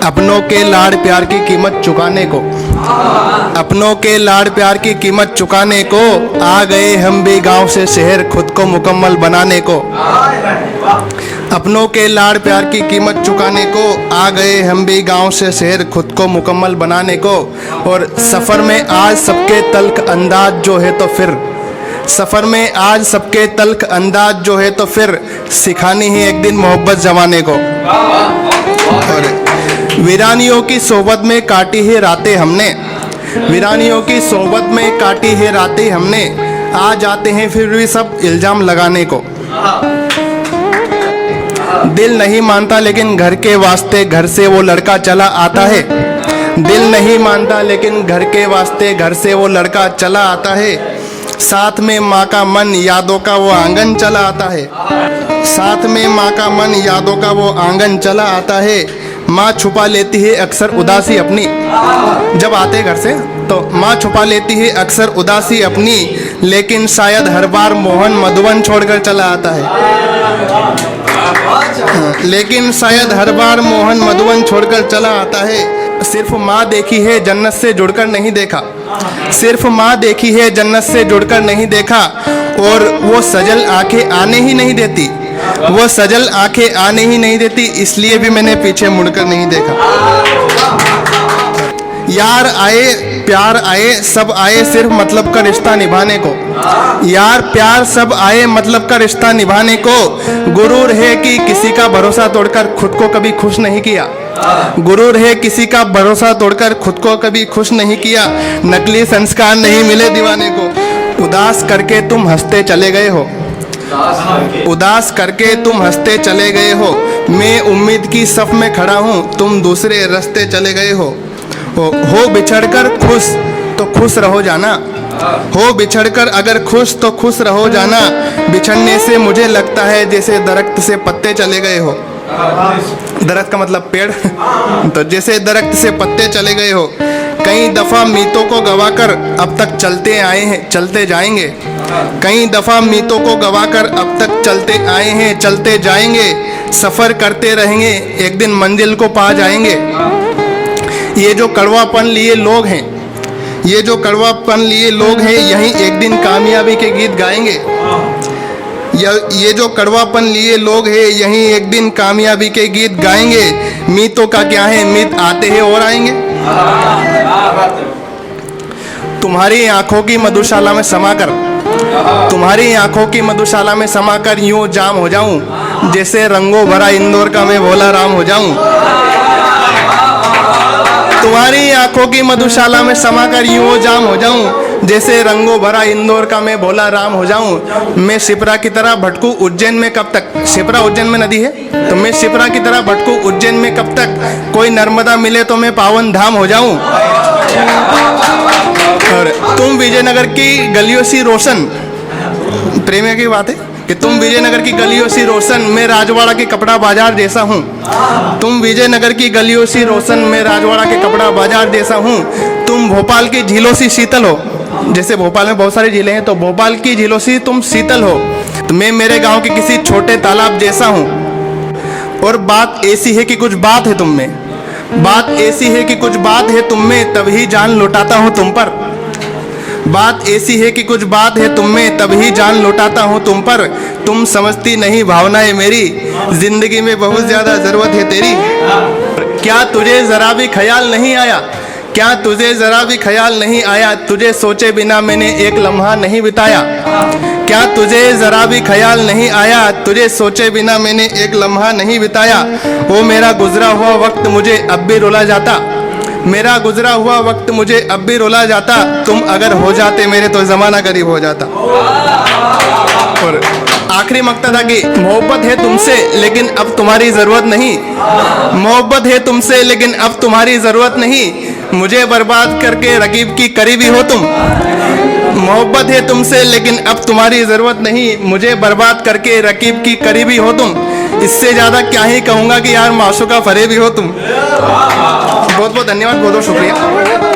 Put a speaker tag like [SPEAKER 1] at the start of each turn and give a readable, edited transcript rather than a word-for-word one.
[SPEAKER 1] अपनों के लाड़ प्यार की कीमत चुकाने को, अपनों के लाड़ प्यार की कीमत चुकाने को आ गए हम भी गांव से शहर खुद को मुकम्मल बनाने को। अपनों के लाड़ प्यार की कीमत चुकाने को आ गए हम भी गांव से शहर खुद को मुकम्मल बनाने को। और सफ़र में आज सबके तल्ख अंदाज जो है तो फिर, सफ़र में आज सबके तल्ख अंदाज जो है तो फिर सिखानी है एक दिन मोहब्बत जमाने को। और वीरानियों की सोबत में काटी है रातें हमने, वीरानियों की सोबत में काटी है रातें हमने, आ जाते हैं फिर भी सब इल्ज़ाम लगाने को। दिल नहीं मानता लेकिन घर के वास्ते घर से वो लड़का चला आता है, दिल नहीं मानता लेकिन घर के वास्ते घर से वो लड़का चला आता है। साथ में माँ का मन यादों का वो आंगन चला आता है, साथ में माँ का मन यादों का वो आंगन चला आता है। माँ छुपा लेती है अक्सर उदासी अपनी, जब आते घर से तो माँ छुपा लेती है अक्सर उदासी अपनी, लेकिन शायद हर बार मोहन मधुबन छोड़कर चला आता है, लेकिन शायद हर बार मोहन मधुबन छोड़कर चला आता है। सिर्फ माँ देखी है जन्नत से जुड़कर नहीं देखा, सिर्फ माँ देखी है जन्नत से जुड़कर नहीं देखा। और वो सजल आंखें आने ही नहीं देती, वो सजल आंखें आने ही नहीं देती, इसलिए भी मैंने पीछे मुड़कर नहीं देखा। यार आए प्यार आए सब आए सिर्फ मतलब का रिश्ता निभाने को, यार प्यार सब आए मतलब का रिश्ता निभाने को। गुरूर है कि किसी का भरोसा तोड़कर खुद को कभी खुश नहीं किया, गुरूर है किसी का भरोसा तोड़कर खुद को कभी खुश नहीं किया। नकली संस्कार नहीं मिले दीवाने को, उदास करके तुम हंसते चले गए हो, उदास करके तुम हंसते चले गए हो। मैं उम्मीद की सफ में खड़ा हूँ तुम दूसरे रास्ते चले गए हो। हो बिछड़कर खुश तो खुश रहो जाना, हो बिछड़कर अगर खुश तो खुश रहो जाना। बिछड़ने से मुझे लगता है जैसे दरख्त से पत्ते चले गए हो, दरख्त का मतलब पेड़ तो जैसे दरख्त से पत्ते चले गए हो। कई दफ़ा मीतों को गवाकर अब तक चलते आए हैं चलते जाएंगे, कई दफ़ा मीतों को गवाकर अब तक चलते आए हैं चलते जाएंगे। सफ़र करते रहेंगे एक दिन मंजिल को पा जाएंगे। ये जो कड़वापन लिए लोग हैं, ये जो कड़वापन लिए लोग हैं यहीं एक दिन कामयाबी के गीत गाएंगे। ये जो कड़वापन लिए लोग हैं यहीं एक दिन कामयाबी के गीत गाएंगे। मीतों का क्या है, मीत आते हैं और आएंगे। तुम्हारी आंखों की मधुशाला में समाकर, तुम्हारी आंखों की मधुशाला में समाकर यूं जाम हो जाऊं जैसे रंगों भरा इंदौर का मैं भोला राम हो जाऊं। तुम्हारी आंखों की मधुशाला में समाकर यूं जाम हो जाऊं जैसे रंगों भरा इंदौर का मैं भोला राम हो जाऊं। मैं शिप्रा की तरह भटकूं उज्जैन में कब तक, शिप्रा उज्जैन में नदी है तो मैं शिप्रा की तरह भटकूं उज्जैन में कब तक। कोई नर्मदा मिले तो मैं पावन धाम हो जाऊं। और तुम विजयनगर की गलियों सी रोशन, प्रेम की बात है कि तुम विजयनगर की गलियों सी रोशन मैं राजवाड़ा के कपड़ा बाजार जैसा हूँ। तुम विजयनगर की गलियों सी रोशन मैं राजवाड़ा के कपड़ा बाजार जैसा हूँ। तुम भोपाल की झीलों सी शीतल हो, जैसे भोपाल में बहुत सारी झीलें हैं तो भोपाल की झीलों सी तुम शीतल हो। तो मैं मेरे गांव के किसी छोटे तालाब जैसा हूँ। और बात ऐसी है कि कुछ बात है तुम में, बात ऐसी है कि कुछ बात है तुम में तभी जान लौटाता हूँ तुम पर। बात ऐसी है कि कुछ बात है तुम में तभी जान लौटाता हूँ तुम पर। तुम समझती नहीं भावनाएं मेरी, जिंदगी में बहुत ज़्यादा ज़रूरत है तेरी। क्या तुझे ज़रा भी ख्याल नहीं आया, क्या तुझे ज़रा भी ख्याल नहीं आया, तुझे सोचे बिना मैंने एक लम्हा नहीं बिताया। क्या तुझे ज़रा भी ख्याल नहीं आया, तुझे सोचे बिना मैंने एक लम्हा नहीं बिताया। वो मेरा गुजरा हुआ वक्त मुझे अब भी रुला जाता, मेरा गुजरा हुआ वक्त मुझे अब भी रुला जाता। तुम अगर हो जाते मेरे तो ज़माना करीब हो जाता। और आखिरी मकता था कि मोहब्बत है तुमसे लेकिन अब तुम्हारी ज़रूरत नहीं, मोहब्बत है तुमसे लेकिन अब तुम्हारी ज़रूरत नहीं। मुझे बर्बाद करके रकीब की करीबी हो तुम, मोहब्बत है तुमसे लेकिन अब तुम्हारी ज़रूरत नहीं। मुझे बर्बाद करके रकीब की करीबी हो तुम। इससे ज़्यादा क्या ही कहूँगा कि यार माशूका फरेबी हो तुम। बहुत बहुत धन्यवाद, बहुत बहुत शुक्रिया।